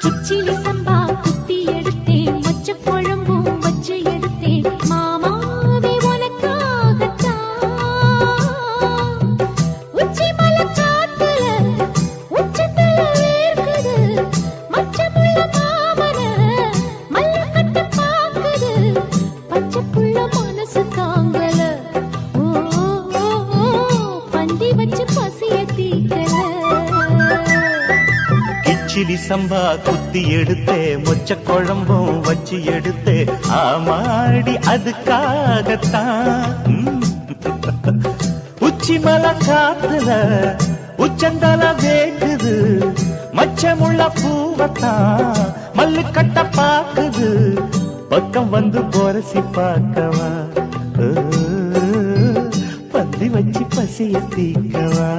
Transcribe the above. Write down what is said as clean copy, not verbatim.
கிச்சிலி சம்பா குத்தி எடுத்தேன், மொச்ச குழம்பும் வச்சு எடுத்தேன், மாமாவே உனக்காகத்தான். உச்சி மலை காத்துல உச்சத்துல வேர்க்குது, மச்சமுள்ள மாமன மல்ல கட்ட பாக்குது, பச்சை புள்ள மனசு தாங்கல. ஓ ஓ, ஓ, பந்தி வச்சு பசிய தீக்கல. கிச்சிலி சம்பா குத்தி எடுத்தே, மொச்ச குழம்பும் வச்சு எடுத்தே, ஆமாடி அதுக்காகத்தான். உச்சி மலை காத்துல உச்சந்தல வேக்குது, மச்சமுள்ள பூவத்தான் மல்லு கட்ட பாக்குது, பக்கம் வந்து போரசி பார்க்கவா, பந்தி வச்சு பசிய தீக்கவா.